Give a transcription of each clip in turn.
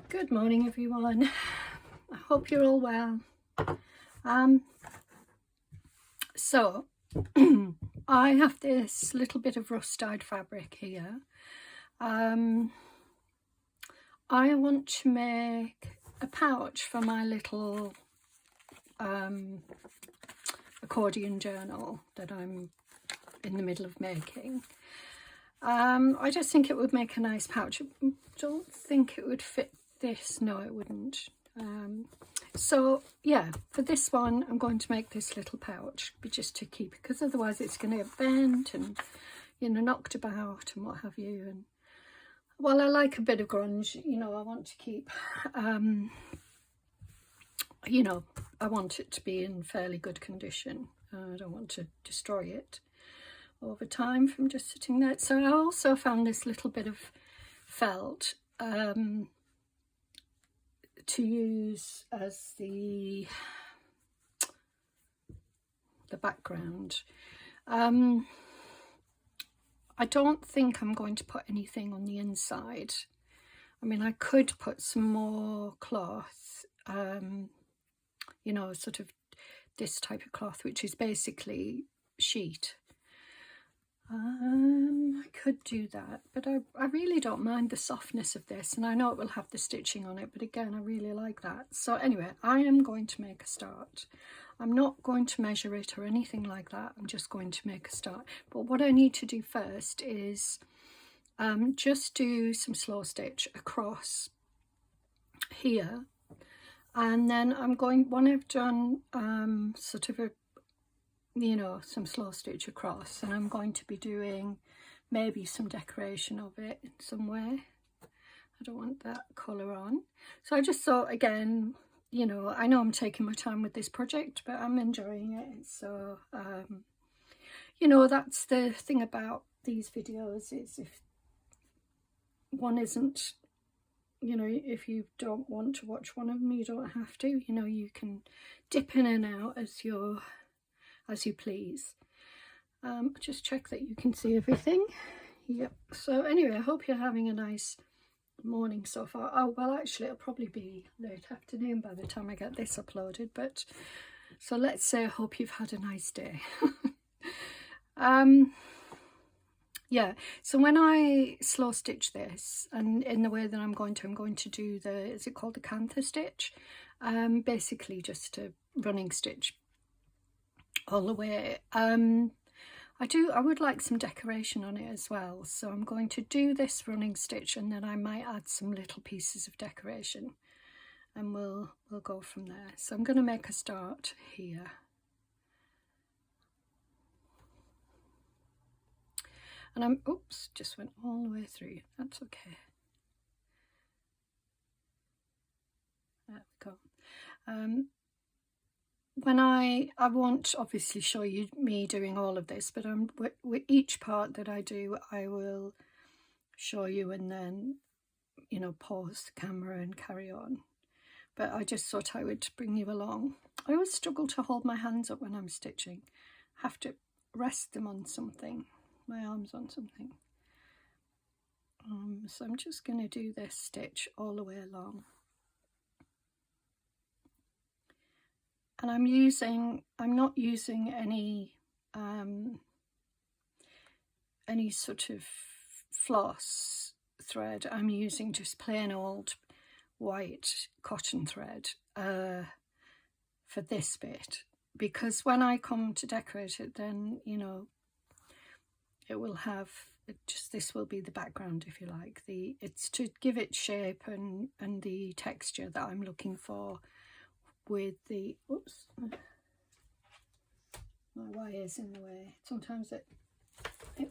Good morning, everyone. I hope you're all well. So I have this little bit of rust dyed fabric here. I want to make a pouch for my little accordion journal that I'm in the middle of making. I just think it would make a nice pouch. I don't think it would fit this. No, it wouldn't. So yeah, for this one I'm going to make this little pouch, but just to keep it, because otherwise it's going to get bent and, you know, knocked about and what have you. And while I like a bit of grunge, you know, I want to keep you know, I want it to be in fairly good condition. I don't want to destroy it over time from just sitting there. So I also found this little bit of felt to use as the background. I don't think I'm going to put anything on the inside. I mean, I could put some more cloth, you know, sort of this type of cloth, which is basically sheet. I could do that, but I really don't mind the softness of this, and I know it will have the stitching on it, but again, I really like that. So anyway, I am going to make a start. I'm not going to measure it or anything like that. I'm just going to make a start. But what I need to do first is just do some slow stitch across here, and then I'm going, when I've done sort of a, you know, some slow stitch across, and I'm going to be doing maybe some decoration of it in some way. I don't want that colour on. So I just thought, again, you know, I know I'm taking my time with this project, but I'm enjoying it. So, you know, that's the thing about these videos, is if one isn't, you know, if you don't want to watch one of them, you don't have to, you know, you can dip in and out as you please. Just check that you can see everything. Yep. So anyway, I hope you're having a nice morning so far. Oh, well, actually it'll probably be late afternoon by the time I get this uploaded, but so let's say I hope you've had a nice day. Yeah, so when I slow stitch this, and in the way that I'm going to do the, is it called the cantha stitch? Basically just a running stitch all the way. I would like some decoration on it as well, so I'm going to do this running stitch, and then I might add some little pieces of decoration, and we'll go from there. So I'm going to make a start here. And I'm, oops, just went all the way through. That's okay. There we go. When I won't obviously show you me doing all of this, but with each part that I do, I will show you and then, you know, pause the camera and carry on. But I just thought I would bring you along. I always struggle to hold my hands up when I'm stitching. I have to rest them on something, my arms on something. So I'm just going to do this stitch all the way along. And I'm not using any sort of floss thread. I'm using just plain old white cotton thread for this bit, because when I come to decorate it, then, you know, it will have just, this will be the background, if you like. It's to give it shape and the texture that I'm looking for with the, oops, my wire's in the way. Sometimes it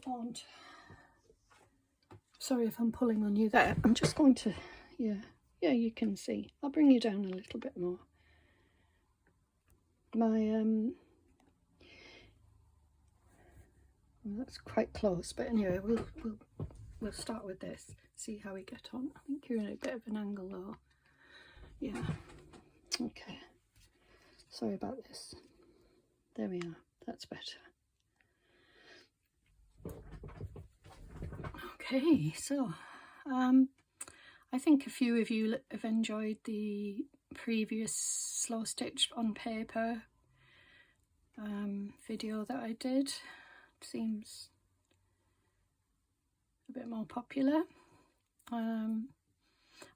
won't. Sorry if I'm pulling on you there. I'm just going to, yeah, you can see. I'll bring you down a little bit more. My well, that's quite close, but anyway, we'll start with this, see how we get on. I think you're in a bit of an angle though. Yeah, okay, sorry about this. There we are, that's better. Okay, so I I think a few of you have enjoyed the previous slow stitch on paper video that I did. It seems a bit more popular. I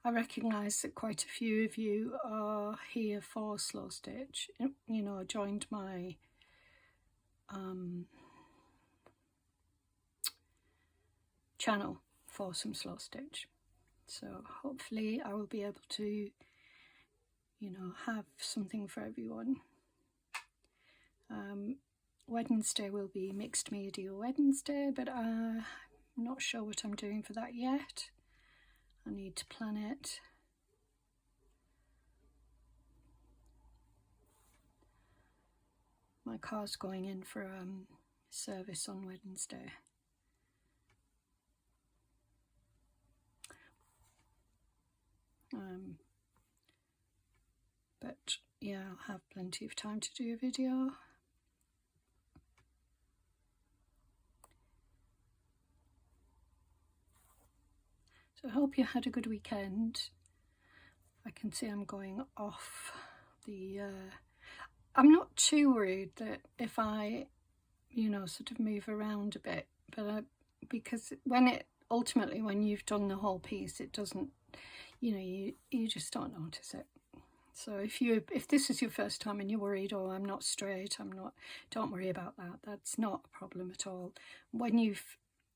recognise that quite a few of you are here for slow stitch, you know, joined my channel for some slow stitch. So hopefully I will be able to, you know, have something for everyone. Wednesday will be Mixed Media Wednesday, but I'm not sure what I'm doing for that yet. I need to plan it. My car's going in for service on Wednesday. But yeah, I'll have plenty of time to do a video. So I hope you had a good weekend. I can see I'm going off the... I'm not too worried that if I, you know, sort of move around a bit, but because ultimately when you've done the whole piece, it doesn't, you know, you just don't notice it. So if this is your first time and you're worried, oh, I'm not straight, don't worry about that. That's not a problem at all.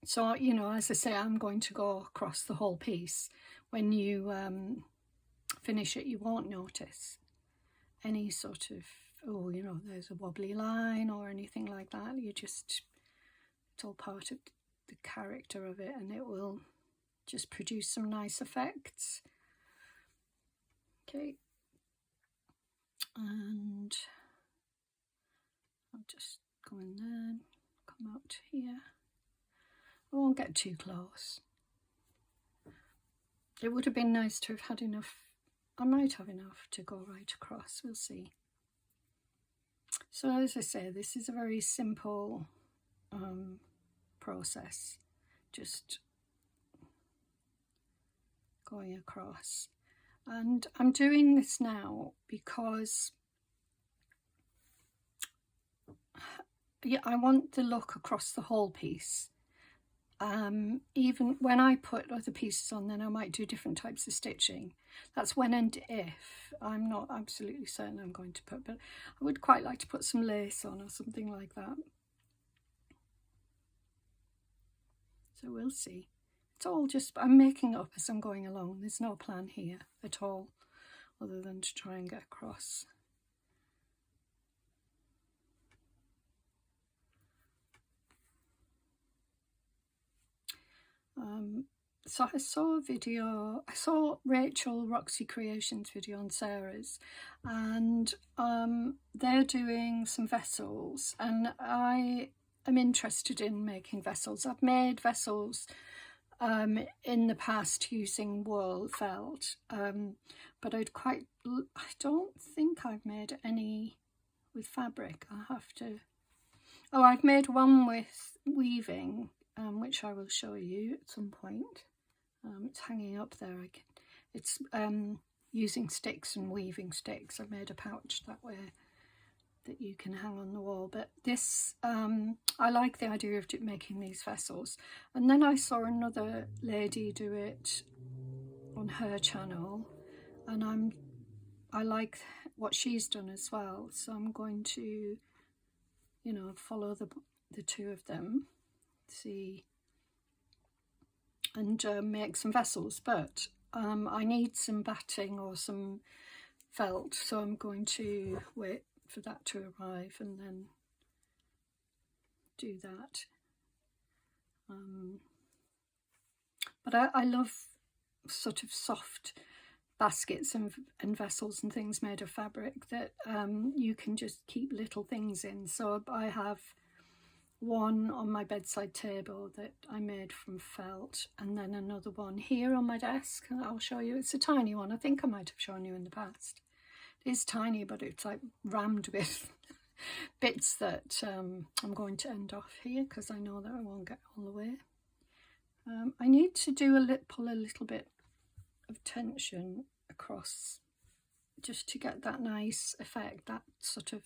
So, you know, as I say, I'm going to go across the whole piece. When you finish it, you won't notice any sort of, oh, you know, there's a wobbly line or anything like that. It's all part of the character of it, and it will just produce some nice effects. Okay. And I'll just go in there, come out here. I won't get too close. It would have been nice to have had enough. I might have enough to go right across, we'll see. So as I say, this is a very simple process, just going across. And I'm doing this now because I want the look across the whole piece. Even when I put other pieces on, then I might do different types of stitching. That's when and if. I'm not absolutely certain I'm going to put, but I would quite like to put some lace on or something like that. So we'll see. It's all just, I'm making up as I'm going along. There's no plan here at all, other than to try and get across. So I saw Rachel Roxy Creations video on Sarah's, and they're doing some vessels, and I am interested in making vessels. I've made vessels in the past using wool felt, but I don't think I've made any with fabric. I have to. Oh, I've made one with weaving, which I will show you at some point. It's hanging up there. It's using sticks and weaving sticks. I've made a pouch that way that you can hang on the wall. But this, I like the idea of making these vessels. And then I saw another lady do it on her channel, and I like what she's done as well. So I'm going to, you know, follow the two of them, see, and make some vessels. But I need some batting or some felt, so I'm going to wait for that to arrive and then do that. But I love sort of soft baskets and vessels and things made of fabric that you can just keep little things in. So I have one on my bedside table that I made from felt, and then another one here on my desk, and I'll show you. It's a tiny one. I think I might have shown you in the past. It is tiny, but it's like rammed with bits that I'm going to end off here because I know that I won't get all the way. I need to do pull a little bit of tension across, just to get that nice effect, that sort of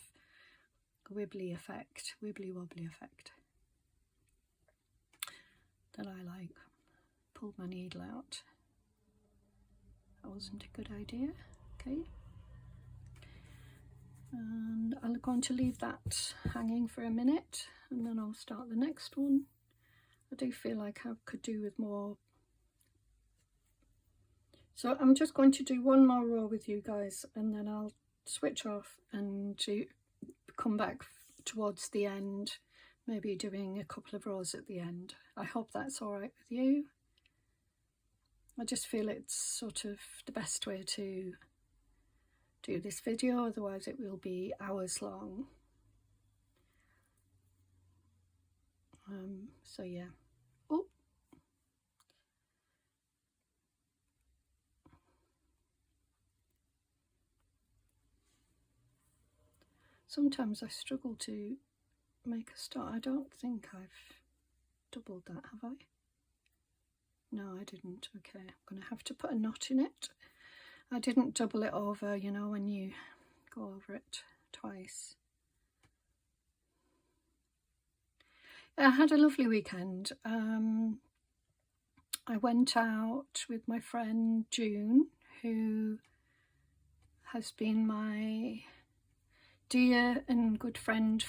wibbly effect, wibbly wobbly effect that I like. Pulled my needle out. That wasn't a good idea. Okay. And I'm going to leave that hanging for a minute and then I'll start the next one. I do feel like I could do with more. So I'm just going to do one more row with you guys and then I'll switch off and come back towards the end, maybe doing a couple of rows at the end. I hope that's all right with you. I just feel it's sort of the best way to do this video, otherwise it will be hours long. So yeah. Oh. Sometimes I struggle to make a start. I don't think I've doubled that, have I? No, I didn't. Okay, I'm going to have to put a knot in it. I didn't double it over, you know, when you go over it twice. I had a lovely weekend. I went out with my friend June, who has been my dear and good friend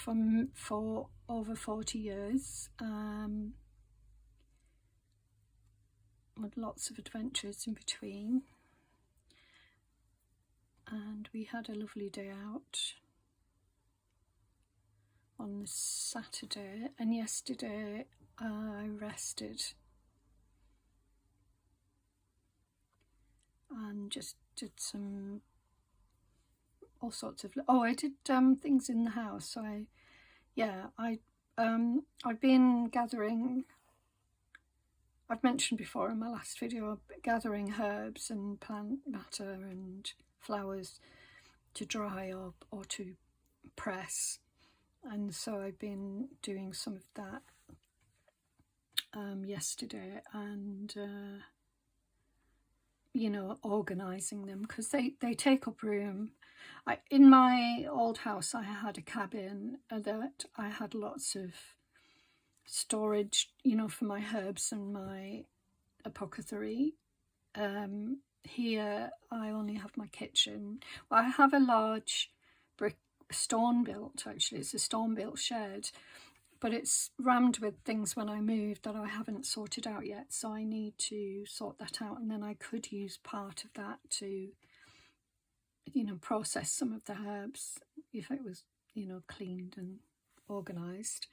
for over 40 years, with lots of adventures in between. And we had a lovely day out on the Saturday, and yesterday I rested and just did some all sorts of, I did things in the house. So I've been gathering, I've mentioned before in my last video, gathering herbs and plant matter and flowers to dry or to press, and so I've been doing some of that yesterday, and you know, organising them because they take up room. In my old house I had a cabin that I had lots of storage, you know, for my herbs and my apothecary. Here I only have my kitchen. Well, I have a large brick stone built, actually it's a stone built shed, but it's rammed with things when I moved that I haven't sorted out yet, so I need to sort that out, and then I could use part of that to, you know, process some of the herbs if it was, you know, cleaned and organised.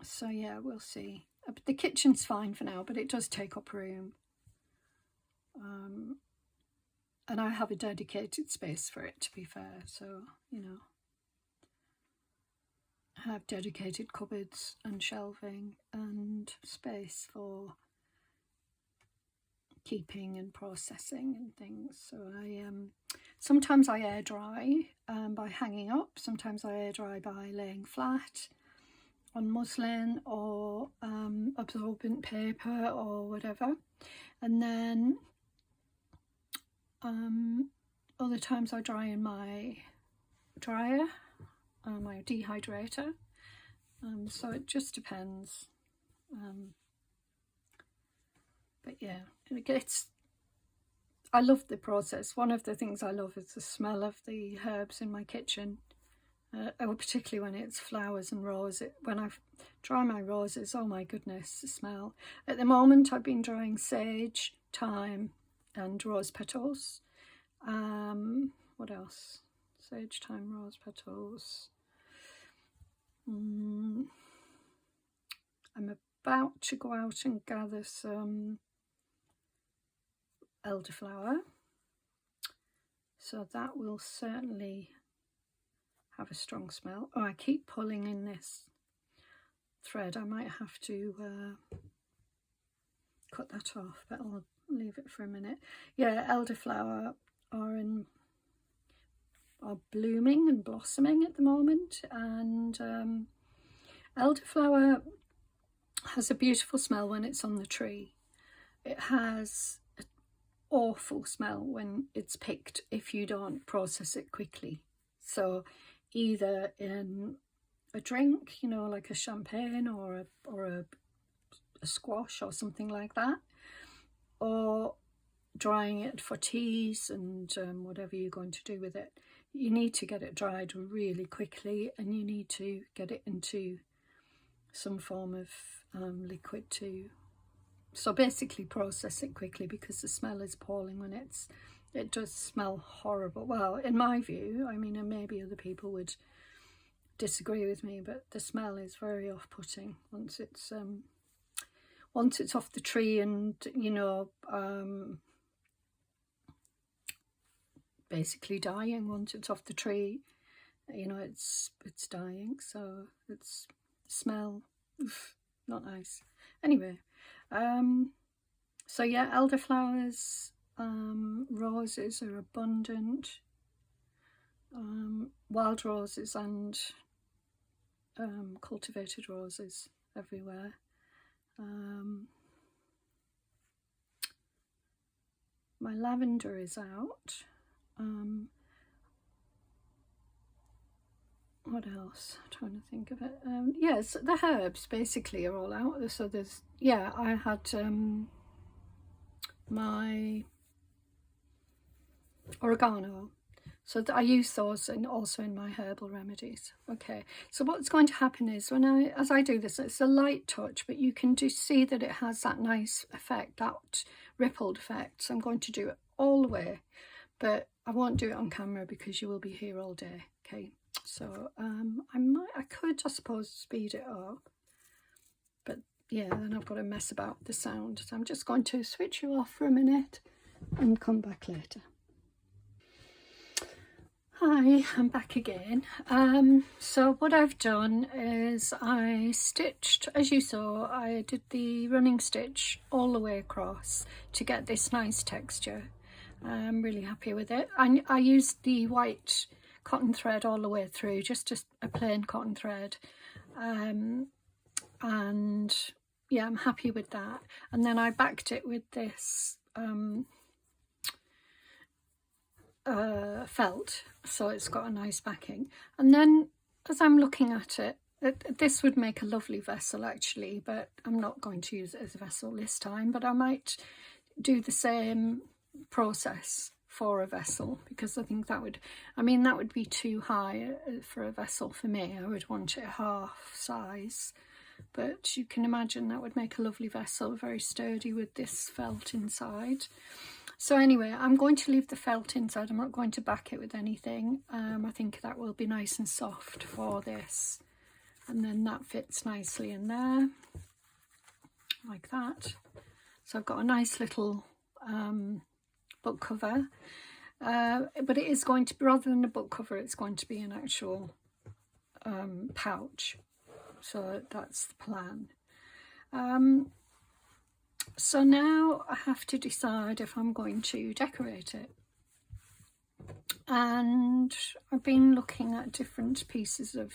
So yeah, we'll see. The kitchen's fine for now, but it does take up room. And I have a dedicated space for it, to be fair, so, you know, I have dedicated cupboards and shelving and space for keeping and processing and things. So I sometimes I air dry by hanging up, sometimes I air dry by laying flat on muslin or absorbent paper or whatever, and then other times I dry in my dryer, my dehydrator, so it just depends. But yeah, I love the process. One of the things I love is the smell of the herbs in my kitchen, particularly when it's flowers and roses. When I dry my roses, oh my goodness, the smell. At the moment I've been drying sage, thyme and rose petals. What else? Sage, thyme, rose petals. I'm about to go out and gather some elderflower, so that will certainly have a strong smell. Oh, I keep pulling in this thread. I might have to cut that off, but I'll leave it for a minute. Yeah, elderflower are blooming and blossoming at the moment, and elderflower has a beautiful smell when it's on the tree. It has an awful smell when it's picked if you don't process it quickly. So either in a drink, you know, like a champagne or a squash or something like that, or drying it for teas and whatever you're going to do with it. You need to get it dried really quickly, and you need to get it into some form of liquid too. So basically process it quickly, because the smell is appalling when it does smell horrible. Well, in my view, I mean, and maybe other people would disagree with me, but the smell is very off-putting once it's off the tree, and you know, basically dying. Once it's off the tree, you know, it's dying. So it's smell, oof, not nice. Anyway, so yeah, elderflowers, roses are abundant, wild roses and cultivated roses everywhere. My lavender is out. What else? I'm trying to think of it. Yes, the herbs basically are all out. So there's, yeah, I had my oregano. So I use those and also in my herbal remedies. Okay, so what's going to happen is as I do this, it's a light touch, but you can just see that it has that nice effect, that rippled effect. So I'm going to do it all the way, but I won't do it on camera because you will be here all day. Okay, so I could, I suppose, speed it up, but yeah, then I've got to mess about with the sound. So I'm just going to switch you off for a minute and come back later. Hi, I'm back again. So what I've done is I stitched, as you saw, I did the running stitch all the way across to get this nice texture. I'm really happy with it. I used the white cotton thread all the way through, just a plain cotton thread. And yeah, I'm happy with that. And then I backed it with this felt, so it's got a nice backing. And then as I'm looking at it, this would make a lovely vessel actually, but I'm not going to use it as a vessel this time, but I might do the same process for a vessel, because I think that would be too high for a vessel for me. I would want it half size, but you can imagine that would make a lovely vessel, very sturdy with this felt inside. So anyway, I'm going to leave the felt inside. I'm not going to back it with anything. I think that will be nice and soft for this. And then that fits nicely in there, like that. So I've got a nice little book cover. But it is going to be, rather than a book cover, it's going to be an actual pouch. So that's the plan. So now I have to decide if I'm going to decorate it. And I've been looking at different pieces of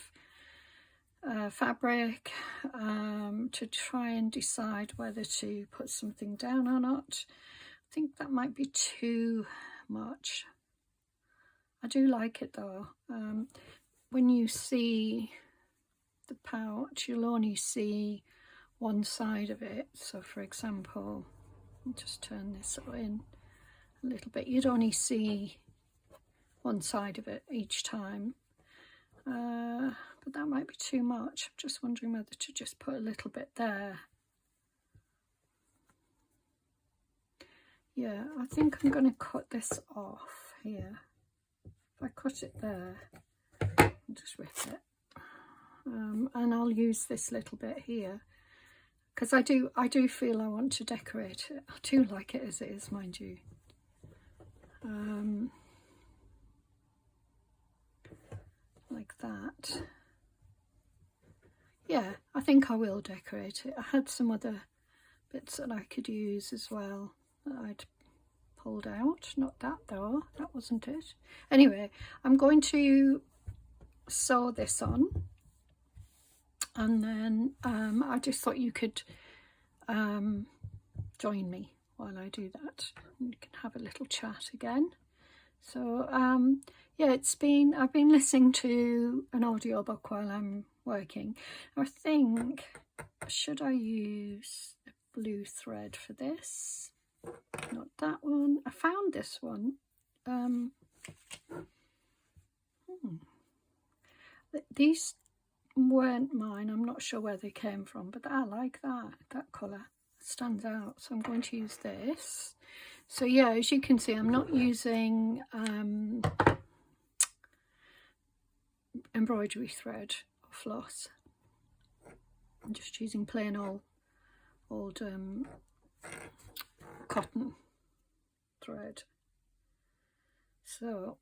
fabric to try and decide whether to put something down or not. I think that might be too much. I do like it though. When you see the pouch, you'll only see one side of it. So for example, I'll just turn this in a little bit. You'd only see one side of it each time, but that might be too much. I'm just wondering whether to just put a little bit there. Yeah, I think I'm going to cut this off here. If I cut it there, I'll just rip it, and I'll use this little bit here, because I do feel I want to decorate it. I do like it as it is, mind you. Like that. Yeah, I think I will decorate it. I had some other bits that I could use as well that I'd pulled out. Not that though, that wasn't it. Anyway, I'm going to sew this on, and then I just thought you could join me while I do that. We can have a little chat again. So yeah, I've been listening to an audiobook while I'm working. I think, should I use a blue thread for this? Not that one. I found this one. These weren't mine. I'm not sure where they came from, but I like that colour. Stands out. So I'm going to use this. So yeah, as you can see, I'm not using embroidery thread or floss. I'm just using plain old cotton thread. So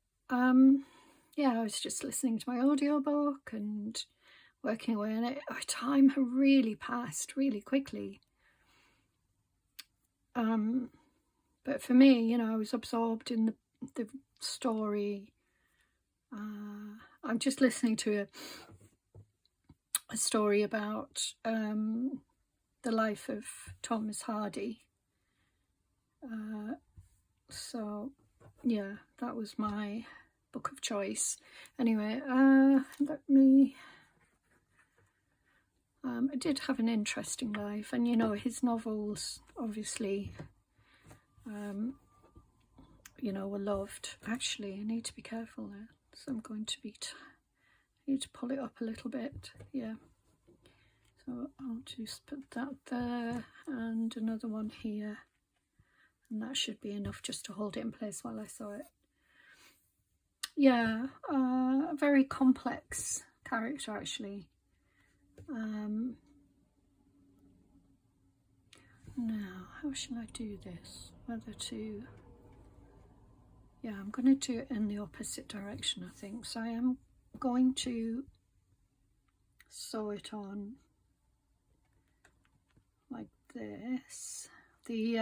yeah, I was just listening to my audiobook and working away on it. Time had really passed really quickly. But for me, you know, I was absorbed in the story. I'm just listening to a story about the life of Thomas Hardy. So yeah, that was my book of choice. Anyway, let me... I did have an interesting life, and you know, his novels obviously you know, were loved. Actually, I need to be careful there, so I'm going to be I need to pull it up a little bit. Yeah, so I'll just put that there and another one here, and that should be enough just to hold it in place while I sew it. Yeah, a very complex character actually. Now, how shall I do this? Whether to... Yeah, I'm going to do it in the opposite direction, I think. So I am going to sew it on like this. The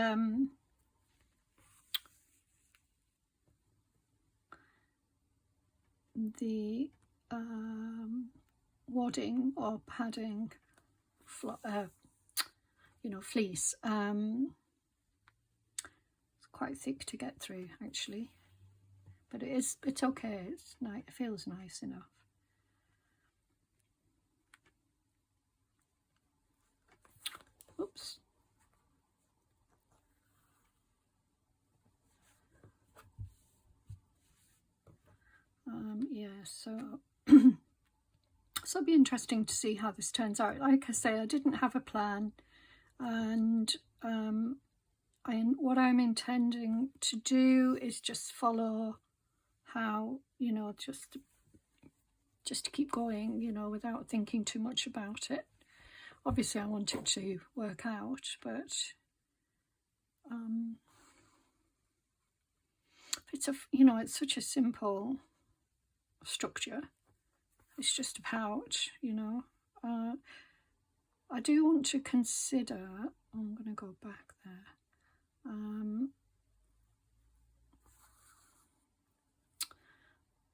wadding or padding, you know, fleece. It's quite thick to get through actually, but it's okay. It's nice. It feels nice enough. Oops. Yeah, so so it'll be interesting to see how this turns out. Like I say, I didn't have a plan, and what I'm intending to do is just follow how, you know, just to keep going, you know, without thinking too much about it. Obviously I want it to work out, but it's you know, it's such a simple structure. It's just a pouch, you know. I do want to consider, I'm going to go back there.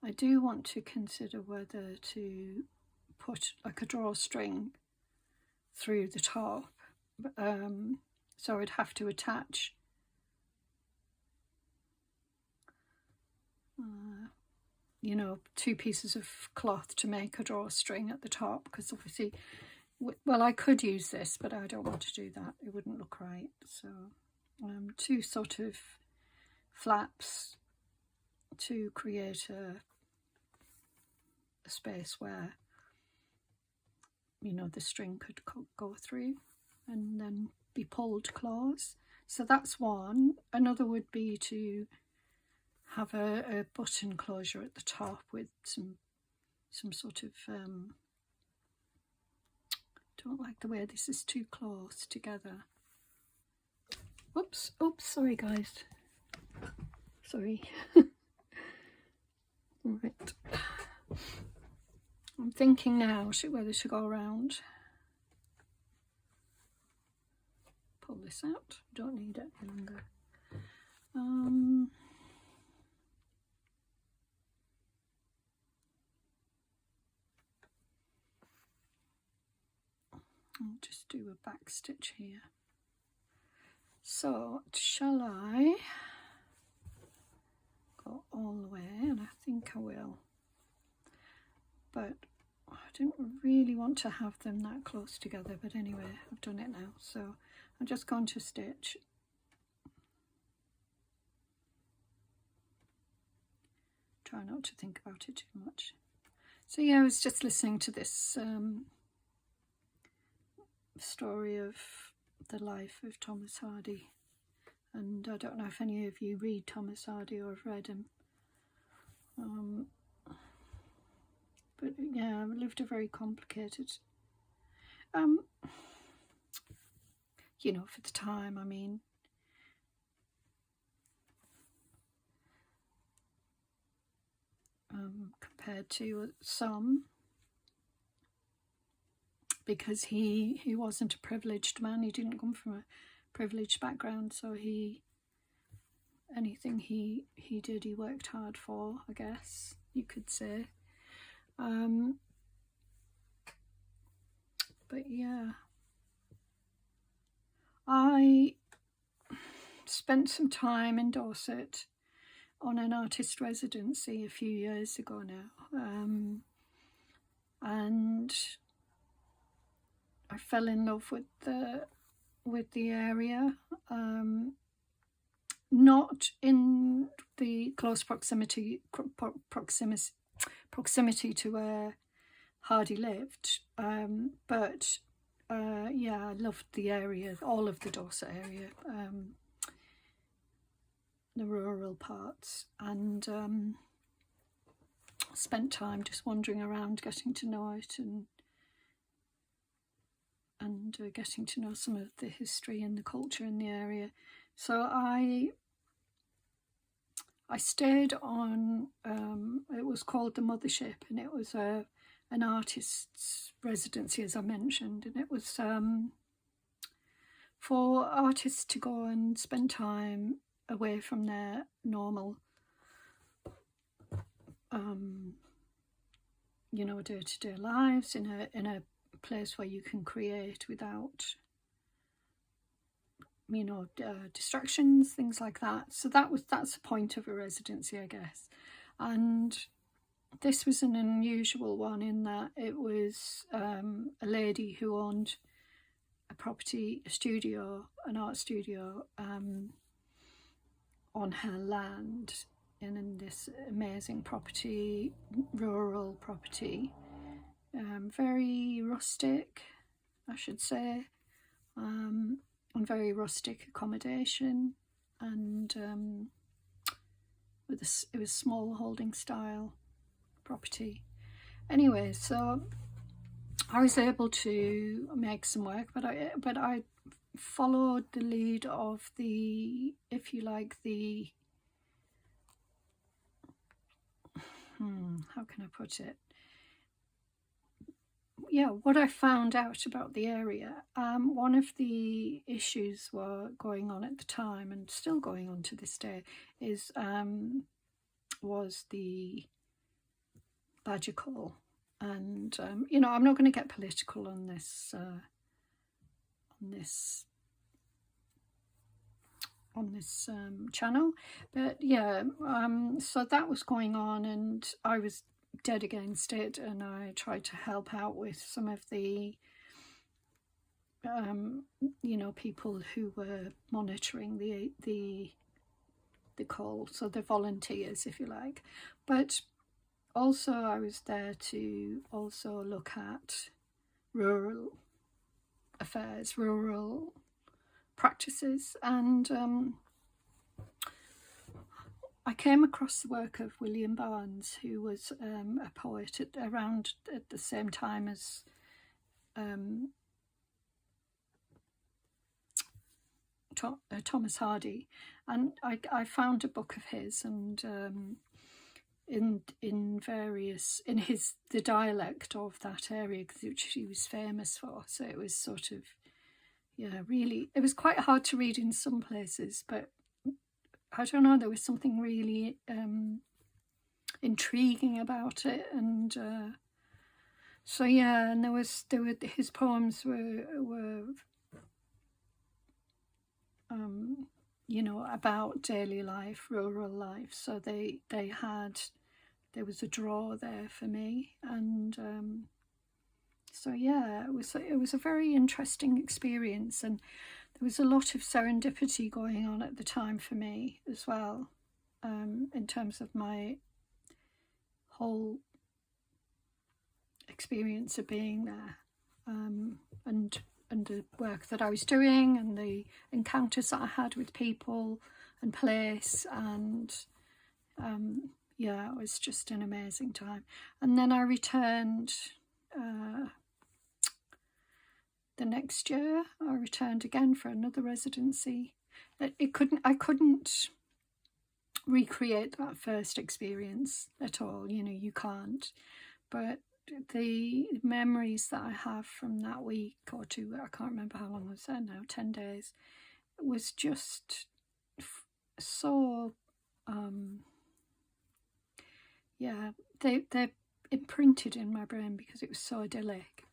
I do want to consider whether to put like a drawstring through the top. So I'd have to attach you know, 2 pieces of cloth to make a drawstring at the top, because obviously, well, I could use this, but I don't want to do that. It wouldn't look right. So 2 sort of flaps to create a space where, you know, the string could go through and then be pulled close. So that's one. Another would be to have a button closure at the top with some sort of don't like the way this is too close together. Oops, sorry guys, sorry. Right, I'm thinking now whether to go around, pull this out, don't need it any longer. I'll just do a back stitch here. So shall I go all the way? And I think I will, but I didn't really want to have them that close together, but anyway, I've done it now. So I'm just going to stitch. Try not to think about it too much. So yeah, I was just listening to this story of the life of Thomas Hardy, and I don't know if any of you read Thomas Hardy or have read him. But yeah, lived a very complicated, you know, for the time, I mean, compared to some, because he wasn't a privileged man. He didn't come from a privileged background, so anything he did, he worked hard for, I guess you could say. But yeah, I spent some time in Dorset on an artist residency a few years ago now, and I fell in love with the area, not in the close proximity to where Hardy lived, but yeah, I loved the area, all of the Dorset area, the rural parts, and spent time just wandering around, getting to know it, and getting to know some of the history and the culture in the area. So I stayed on, it was called the Mothership, and it was an artist's residency, as I mentioned, and it was for artists to go and spend time away from their normal, you know, day-to-day lives in a place where you can create without, you know, distractions, things like that. So that's the point of a residency, I guess. And this was an unusual one in that it was a lady who owned a property, a studio, an art studio, on her land in this amazing property, rural property, very rustic, I should say, and very rustic accommodation, and it was small holding style property. Anyway, so I was able to make some work, but I followed the lead of the, if you like, the how can I put it? Yeah, what I found out about the area, one of the issues were going on at the time, and still going on to this day, is was the badger call. And you know, I'm not going to get political on this channel, but yeah, so that was going on, and I was dead against it, and I tried to help out with some of the you know, people who were monitoring the call, so the volunteers, if you like. But also I was there to also look at rural affairs, rural practices, and I came across the work of William Barnes, who was a poet around at the same time as Thomas Hardy, and I found a book of his, and in the dialect of that area, which he was famous for. So it was sort of, yeah, really, it was quite hard to read in some places, but I don't know, there was something really intriguing about it, and So yeah, and there were his poems were you know, about daily life, rural life. So there was a draw there for me, and so yeah, it was a very interesting experience, and there was a lot of serendipity going on at the time for me as well, in terms of my whole experience of being there, and the work that I was doing, and the encounters that I had with people and place, and yeah, it was just an amazing time. And then I returned the next year. I returned again for another residency. I couldn't recreate that first experience at all. You know, you can't. But the memories that I have from that week or two, I can't remember how long I was there now, 10 days, was just so, yeah, they're imprinted in my brain because it was so idyllic.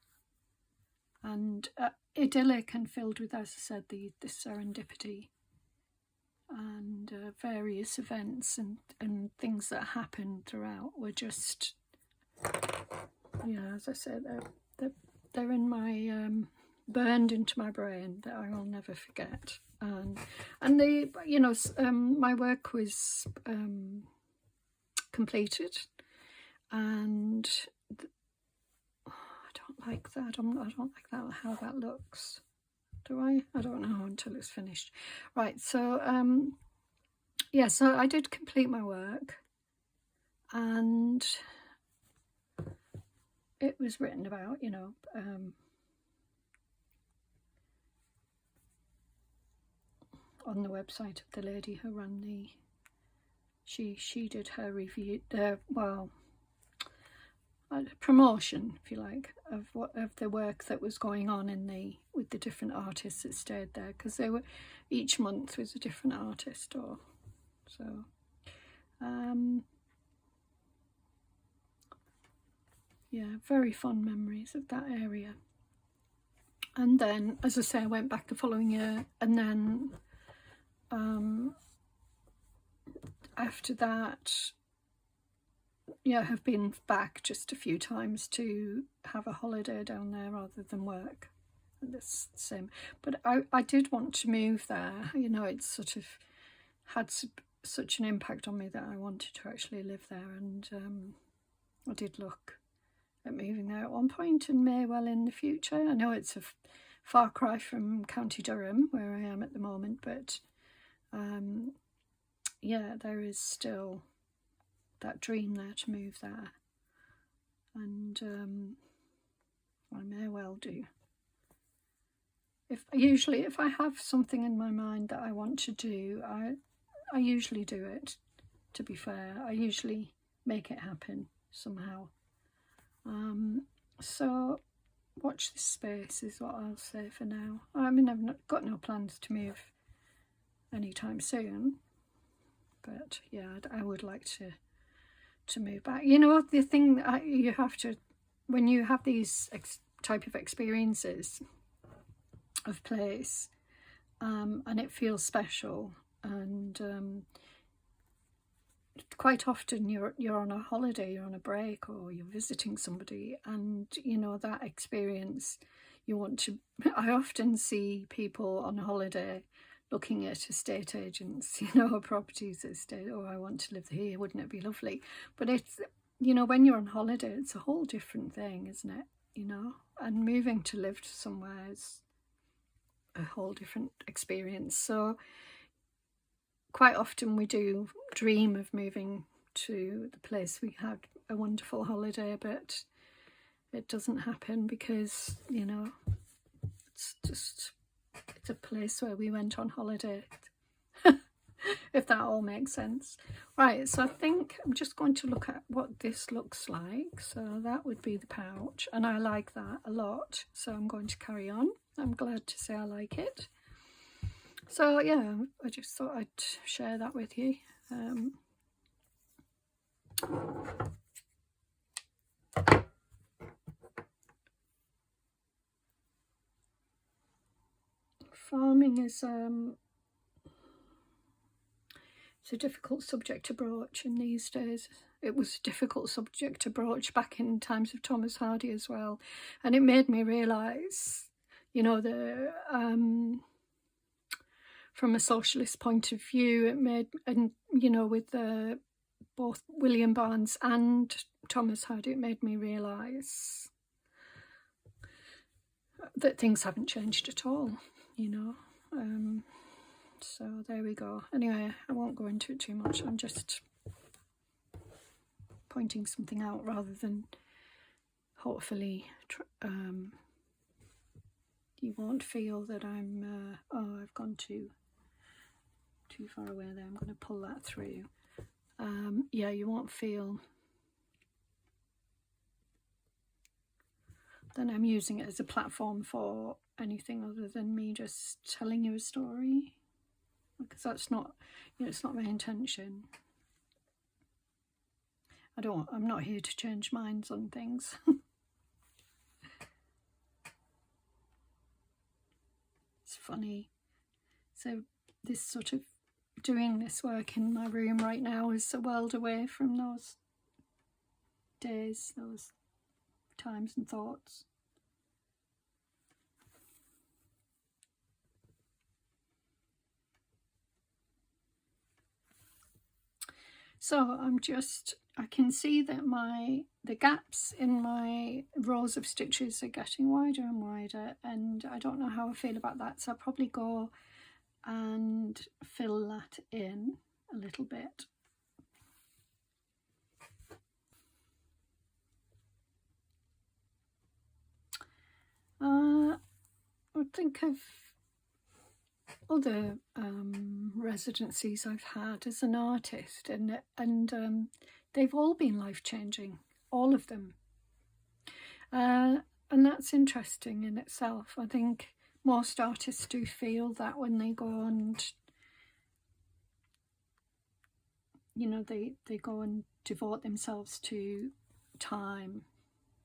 And idyllic and filled with, as I said, the serendipity and various events and things that happened throughout were just, yeah, as I said, they're in my burned into my brain that I will never forget. And the, you know, my work was completed, and I don't like that. I don't like that, how that looks. Do I? I don't know until it's finished. Right. So yeah. So I did complete my work, and it was written about, you know, on the website of the lady who ran the. She did her review. Well, promotion, if you like, of the work that was going on with the different artists that stayed there, because they were, each month was a different artist, or so. Yeah, very fond memories of that area. And then, as I say, I went back the following year, and then after that, yeah, have been back just a few times to have a holiday down there rather than work. And it's the same. But I did want to move there. You know, it's sort of had such an impact on me that I wanted to actually live there. And I did look at moving there at one point, and may well in the future. I know it's a far cry from County Durham, where I am at the moment, but yeah, there is still that dream there to move there, and I may well do. If I have something in my mind that I want to do, I usually do it. To be fair, I usually make it happen somehow. So watch this space is what I'll say for now. I mean, I've got no plans to move anytime soon, but yeah, I would like to move back. You know, the thing that you have to, when you have these type of experiences of place, and it feels special, and quite often you're on a holiday, you're on a break, or you're visiting somebody, and you know that experience you want to. I often see people on holiday looking at estate agents, you know, properties estate. Oh, I want to live here, wouldn't it be lovely? But it's, you know, when you're on holiday, it's a whole different thing, isn't it? You know, and moving to live somewhere is a whole different experience. So quite often we do dream of moving to the place we had a wonderful holiday, but it doesn't happen because, you know, it's a place where we went on holiday, if that all makes sense. Right, so I think I'm just going to look at what this looks like. So that would be the pouch, and I like that a lot, so I'm going to carry on. I'm glad to say I like it. So yeah, I just thought I'd share that with you. farming is it's a difficult subject to broach in these days. It was a difficult subject to broach back in times of Thomas Hardy as well, and it made me realise, you know, from a socialist point of view, it made, and you know, with both William Barnes and Thomas Hardy, it made me realise that things haven't changed at all, you know. So there we go. Anyway, I won't go into it too much. I'm just pointing something out rather than hopefully you won't feel that I'm oh, I've gone too far away there. I'm going to pull that through. Yeah, you won't feel that I'm using it as a platform for anything other than me just telling you a story, because that's not, you know, it's not my intention. I'm not here to change minds on things. It's funny. So this sort of doing this work in my room right now is a world away from those days, those times and thoughts. So I can see that the gaps in my rows of stitches are getting wider and wider, and I don't know how I feel about that, so I'll probably go and fill that in a little bit. I think of other residencies I've had as an artist, and they've all been life-changing, all of them, and that's interesting in itself. I think most artists do feel that when they go and, you know, they go and devote themselves to time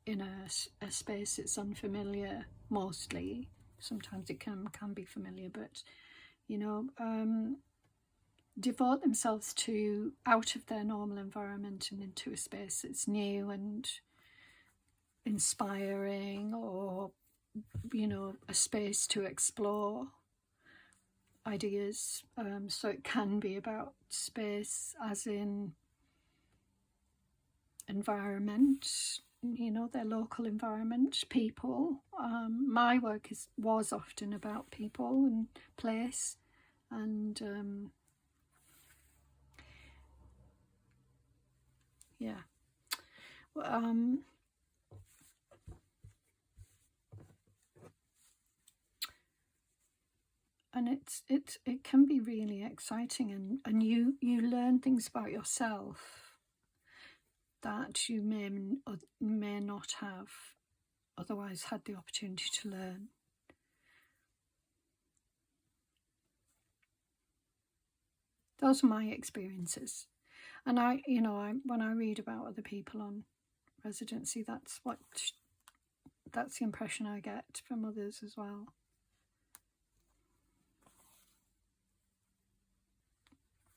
in a space that's unfamiliar. Mostly, sometimes it can be familiar, but you know, devote themselves to out of their normal environment and into a space that's new and inspiring, or, you know, a space to explore ideas. So it can be about space as in environment, you know, their local environment, people. My work was often about people and place, and yeah. And it can be really exciting, and you learn things about yourself that you may not have otherwise had the opportunity to learn. Those are my experiences, and when I read about other people on residency, that's the impression I get from others as well.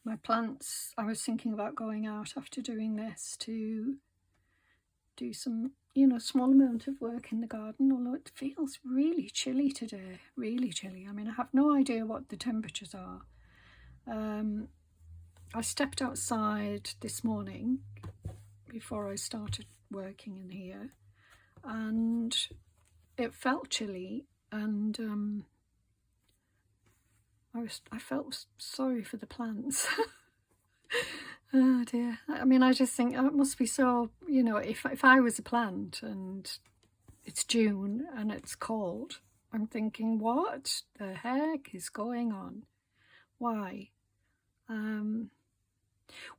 My plants, I was thinking about going out after doing this to do some, you know, small amount of work in the garden, although it feels really chilly today, really chilly. I mean, I have no idea what the temperatures are. I stepped outside this morning before I started working in here, and it felt chilly, and I felt sorry for the plants. Oh dear. I mean, I just think, oh, it must be so, you know, if I was a plant and it's June and it's cold, I'm thinking, what the heck is going on? Why?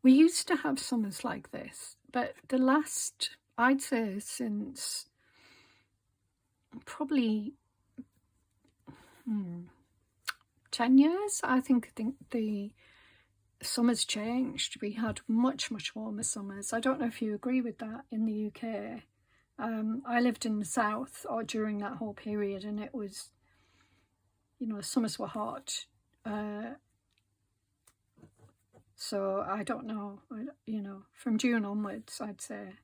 We used to have summers like this, but the last, I'd say since probably 10 years, I think the summers changed. We had much warmer summers. I don't know if you agree with that in the UK. I lived in the south during that whole period, and it was, you know, summers were hot. So I don't know, you know, from June onwards, I'd say.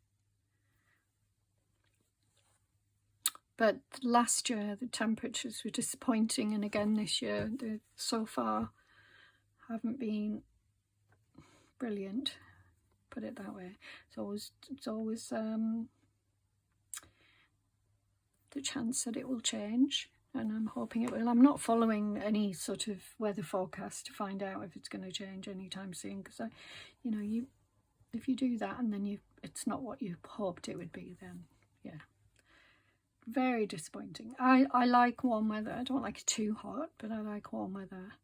But last year, the temperatures were disappointing. And again, this year, they so far haven't been brilliant, put it that way. It's always the chance that it will change, and I'm hoping it will. I'm not following any sort of weather forecast to find out if it's going to change anytime soon, because you know, if you do that and then it's not what you hoped it would be, then yeah, very disappointing. I like warm weather. I don't like it too hot, but I like warm weather.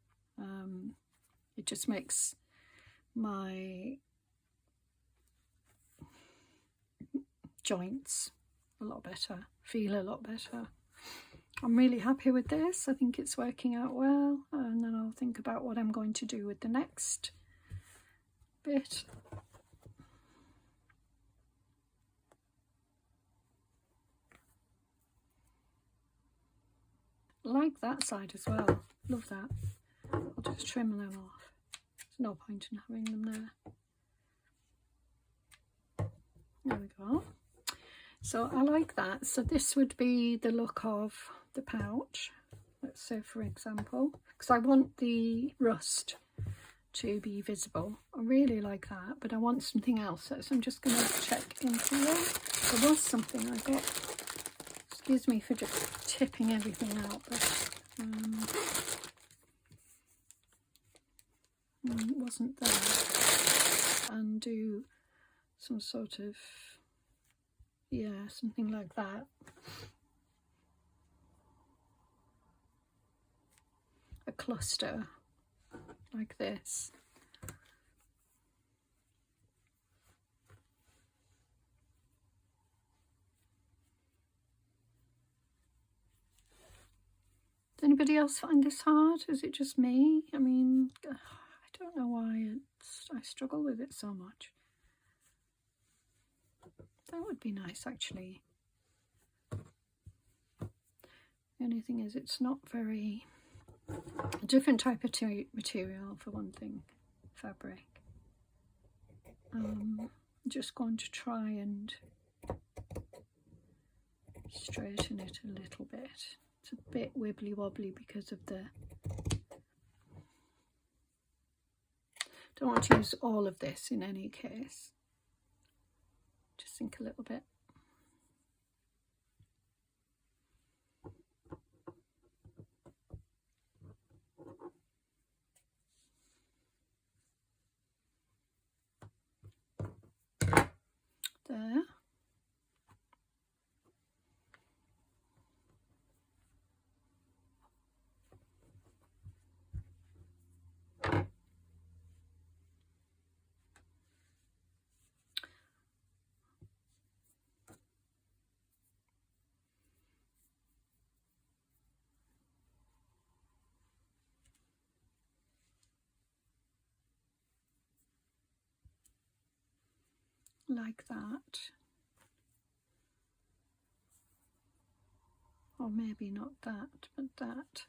It just makes my joints a lot better, feel a lot better. I'm really happy with this. I think it's working out well, and then I'll think about what I'm going to do with the next bit. Like that side as well. Love that. I'll just trim them off. There's no point in having them there. There we go. So I like that. So this would be the look of the pouch. Let's say, for example, because I want the rust to be visible. I really like that, but I want something else. So I'm just going to check in here. There was something I got. Excuse me for just tipping everything out, but it wasn't there. And do some sort of, yeah, something like that. A cluster like this. Does anybody else find this hard? Is it just me? I mean, I don't know why I struggle with it so much. That would be nice, actually. The only thing is, it's not very... a different type of material, for one thing, fabric. I'm just going to try and straighten it a little bit. It's a bit wibbly wobbly because of the... Don't want to use all of this in any case. Just think a little bit. There. Like that. Or maybe not that, but that.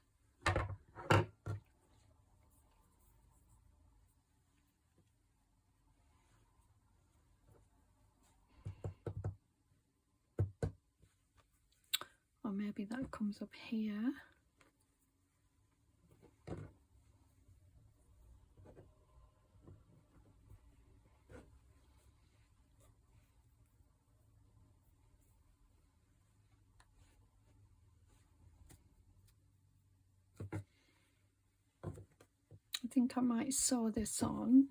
Or maybe that comes up here. I think I might sew this on,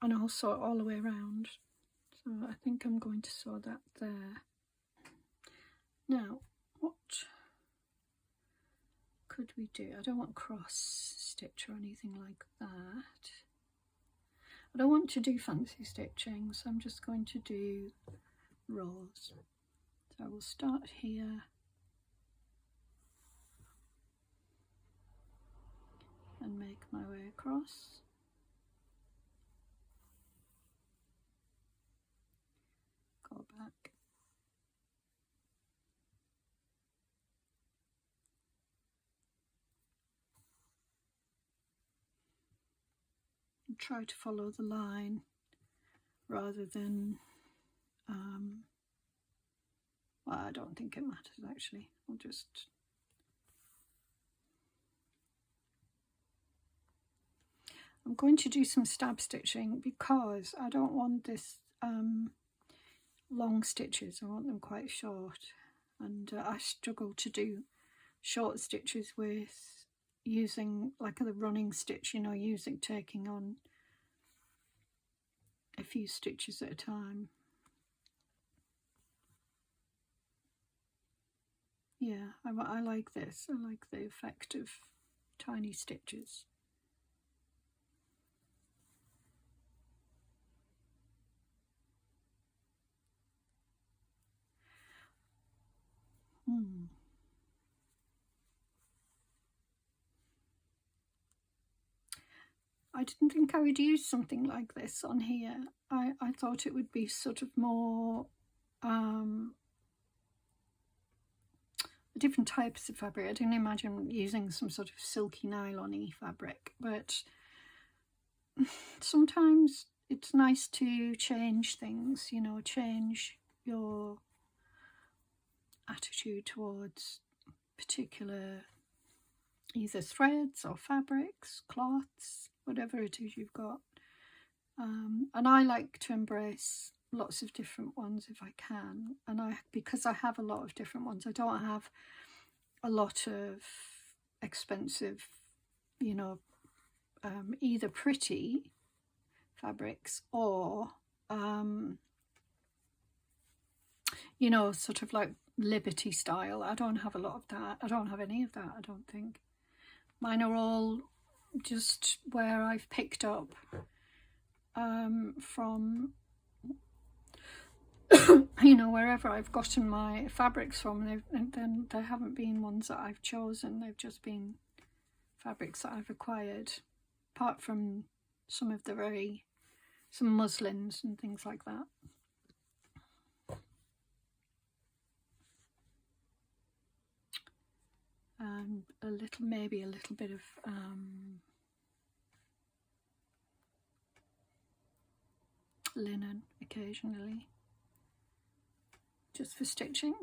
and I'll sew it all the way around. So I think I'm going to sew that there. Now, what could we do? I don't want cross stitch or anything like that. I don't want to do fancy stitching, so I'm just going to do rows. So I will start here and make my way across. Go back. try to follow the line rather than, well, I don't think it matters actually. I'll just, I'm going to do some stab stitching because I don't want this long stitches. I want them quite short, and I struggle to do short stitches with using like the running stitch, you know, taking on a few stitches at a time. Yeah, I like this. I like the effect of tiny stitches. I didn't think I would use something like this on here. I thought it would be sort of more different types of fabric. I didn't imagine using some sort of silky nylon-y fabric, but sometimes it's nice to change things, you know, change your attitude towards particular either threads or fabrics, cloths, whatever it is you've got. And I like to embrace lots of different ones if I can, and because I have a lot of different ones, I don't have a lot of expensive, you know, either pretty fabrics or you know, sort of like Liberty style. I don't have a lot of that. I don't have any of that, I don't think. Mine are all just where I've picked up from you know, wherever I've gotten my fabrics from, and then there haven't been ones that I've chosen. They've just been fabrics that I've acquired, apart from some muslins and things like that. And maybe a little bit of linen occasionally, just for stitching.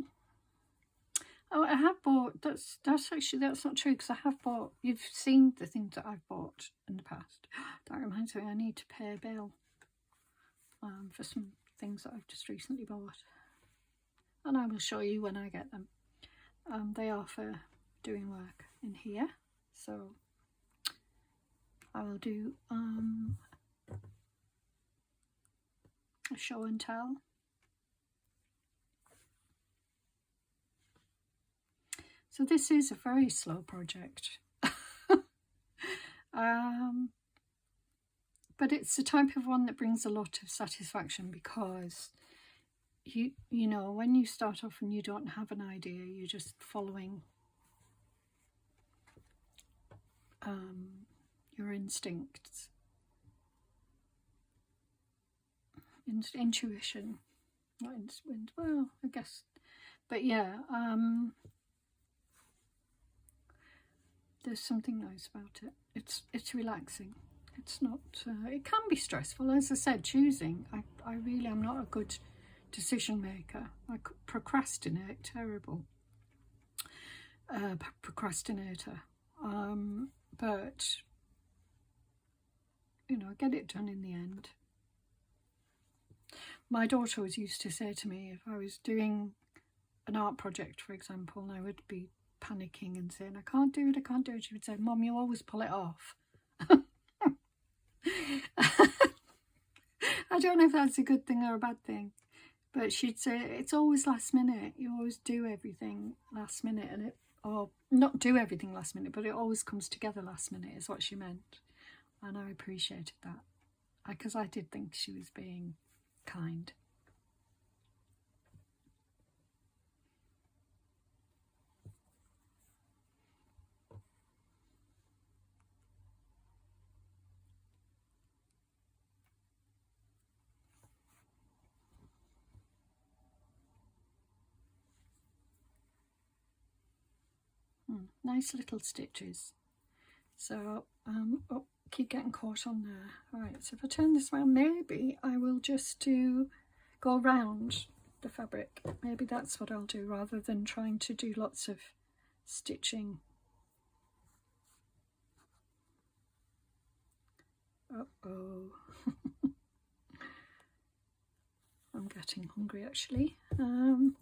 Oh, I have bought, that's not true, because I have bought, you've seen the things that I've bought in the past. That reminds me, I need to pay a bill for some things that I've just recently bought, and I will show you when I get them. They are for doing work in here, so I will do a show and tell. So this is a very slow project, but it's the type of one that brings a lot of satisfaction, because you know, when you start off and you don't have an idea, you're just following your instincts, intuition, well, I guess, but yeah, there's something nice about it. It's relaxing. It's not, it can be stressful, as I said, choosing. I really am not a good decision maker. I procrastinate, terrible procrastinator, but you know, I get it done in the end. My daughter always used to say to me, if I was doing an art project, for example, and I would be panicking and saying, I can't do it, she would say, Mum, you always pull it off. I don't know if that's a good thing or a bad thing, but she'd say, it's always last minute, you always do everything last minute, and or not do everything last minute, but it always comes together last minute, is what she meant. And I appreciated that, because I did think she was being kind. Nice little stitches. So keep getting caught on there. Alright, so if I turn this around, maybe I will just go around the fabric. Maybe that's what I'll do rather than trying to do lots of stitching. Uh-oh. I'm getting hungry actually. I'll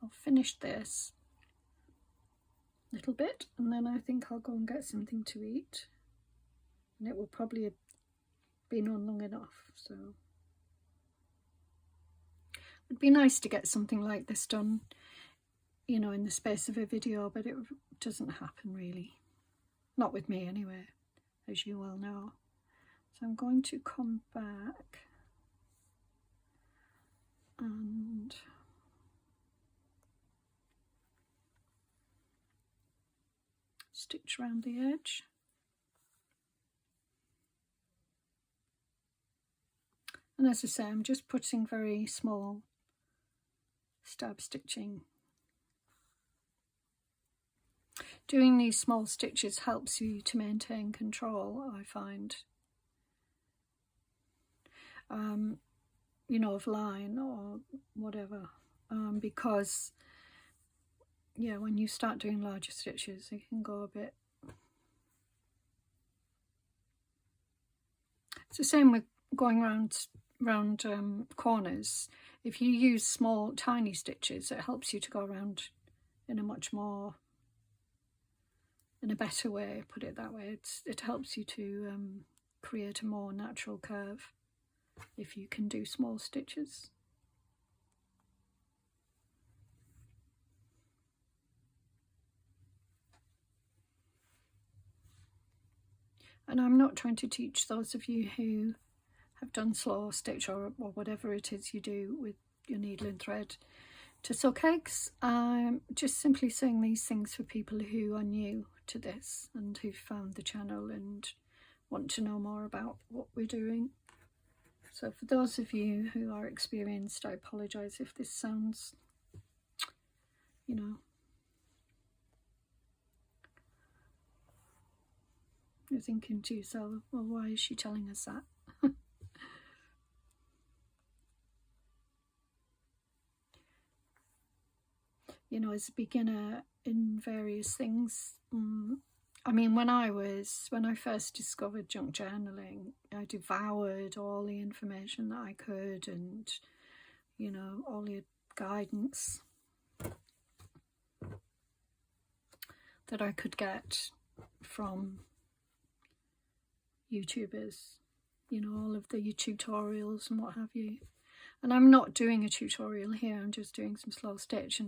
finish this little bit and then I think I'll go and get something to eat, and it will probably have been on long enough, so it'd be nice to get something like this done, you know, in the space of a video, but it doesn't happen really, not with me anyway, as you well know. So I'm going to come back and stitch around the edge. And as I say, I'm just putting very small stab stitching. Doing these small stitches helps you to maintain control, I find. You know, of line or whatever, because yeah, when you start doing larger stitches it can go a bit. It's the same with going round corners. If you use small tiny stitches, it helps you to go around in a better way, put it that way. It helps you to create a more natural curve if you can do small stitches. And I'm not trying to teach those of you who have done slow stitch or whatever it is you do with your needle and thread to sew eggs. I'm just simply saying these things for people who are new to this and who found the channel and want to know more about what we're doing. So for those of you who are experienced, I apologise if this sounds, you know, you're thinking to yourself, well, why is she telling us that? You know, as a beginner in various things, I mean, when I first discovered junk journaling, I devoured all the information that I could, and, you know, all the guidance that I could get from YouTubers, you know, all of the tutorials and what have you. And I'm not doing a tutorial here, I'm just doing some slow stitch,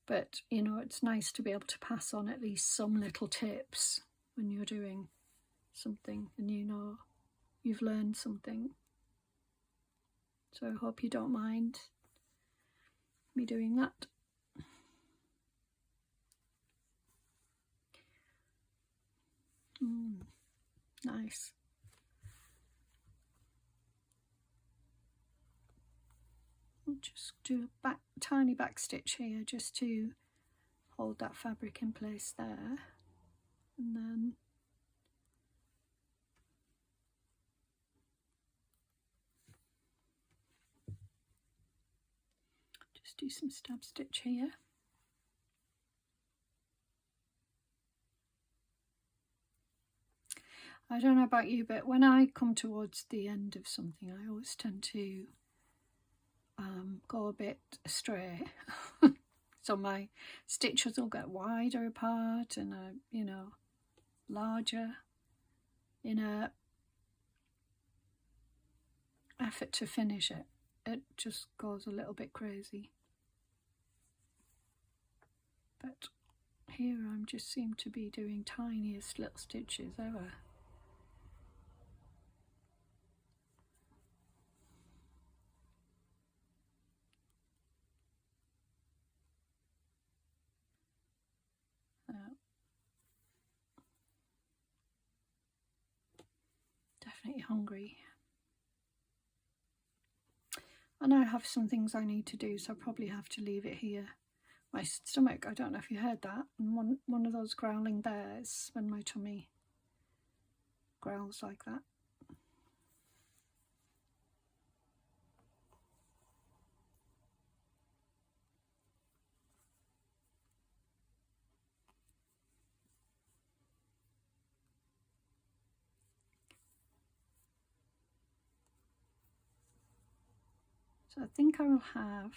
but you know, it's nice to be able to pass on at least some little tips when you're doing something and you know you've learned something. So I hope you don't mind me doing that. Nice. I'll just do a tiny back stitch here just to hold that fabric in place there, and then just do some stab stitch here. I don't know about you, but when I come towards the end of something, I always tend to go a bit astray. So my stitches will get wider apart and you know, larger in a effort to finish it. It just goes a little bit crazy. But here I'm just seem to be doing tiniest little stitches ever. Definitely hungry. And I have some things I need to do, so I probably have to leave it here. my stomach. I don't know if you heard that. And one of those growling bears when my tummy growls like that. So I think I will have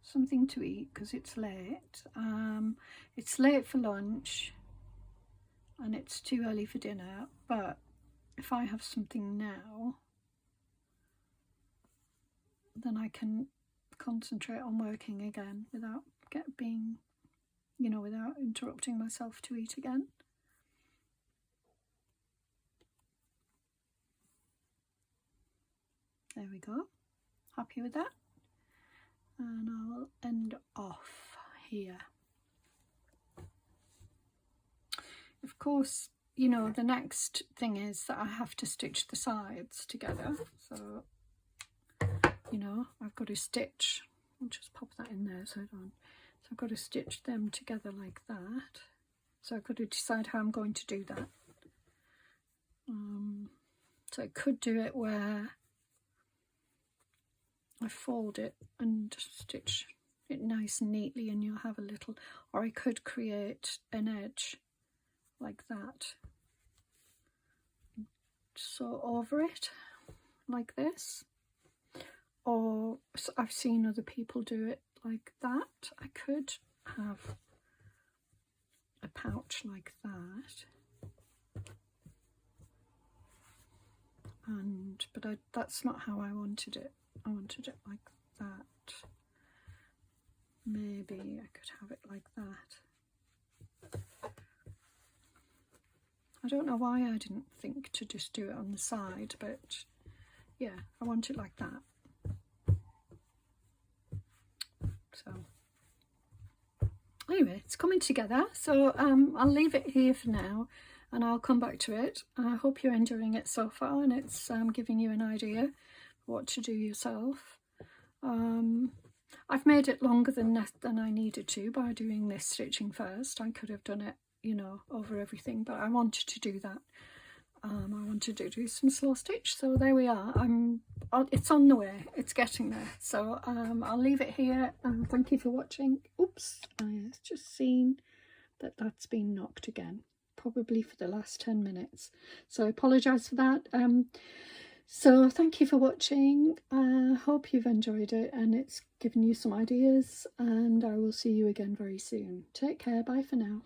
something to eat because it's late. It's late for lunch and it's too early for dinner, but if I have something now, then I can concentrate on working again without being, you know, without interrupting myself to eat again. There we go. Happy with that? And I'll end off here. Of course, you know, the next thing is that I have to stitch the sides together. So, you know, I've got to stitch. I'll just pop that in there so I don't. So I've got to stitch them together like that. So I've got to decide how I'm going to do that. So I could do it where I fold it and stitch it nice and neatly and you'll have a little, or I could create an edge like that, sew over it like this, or I've seen other people do it like that. I could have a pouch like that, but that's not how I wanted it. I wanted it like that. Maybe I could have it like that. I don't know why I didn't think to just do it on the side, but yeah, I want it like that. So anyway, it's coming together. So I'll leave it here for now and I'll come back to it. I hope you're enjoying it so far and it's giving you an idea what to do yourself. I've made it longer than I needed to by doing this stitching first. I could have done it, you know, over everything, but I wanted to do that. I wanted to do some slow stitch, so there we are. It's on the way, it's getting there. So I'll leave it here and thank you for watching. Oops, I've just seen that that's been knocked again, probably for the last 10 minutes. So I apologise for that. So thank you for watching. I hope you've enjoyed it and it's given you some ideas, and I will see you again very soon. Take care. Bye for now.